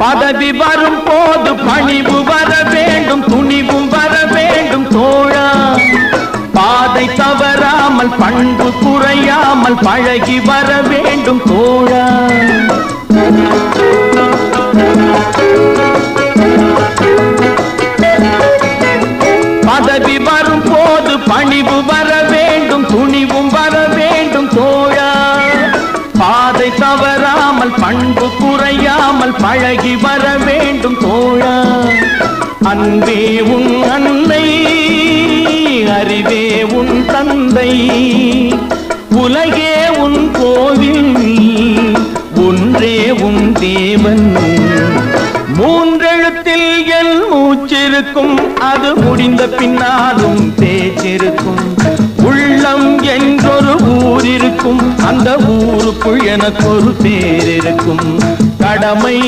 பதவி வரும் போது பணிவு வர வேண்டும், துணிவும் வர வேண்டும் தோழா. பாதை தவறாமல் பண்பு குறையாமல் பழகி வர வேண்டும் தோழா. பதவி வரும் போது பணிவு வர வேண்டும், துணிவும் வர வேண்டும் தோழா. பாதை தவறாமல் பண்பு குறையாமல் பழகி வர வேண்டும் தோழா. அன்பே உன் அன்னை, அறிவே உன் தந்தை, உலகே உன் கோவில், ஒன்றே உன் தேவன். மூன்றெழுத்தில் என் மூச்சிருக்கும், அது முடிந்த பின்னாலும் பேச்சிருக்கும். உள்ளம் என்றொரு ஊர் இருக்கும், அந்த ஊருக்குள் எனக்கு ஒரு பேர் இருக்கும். கடமை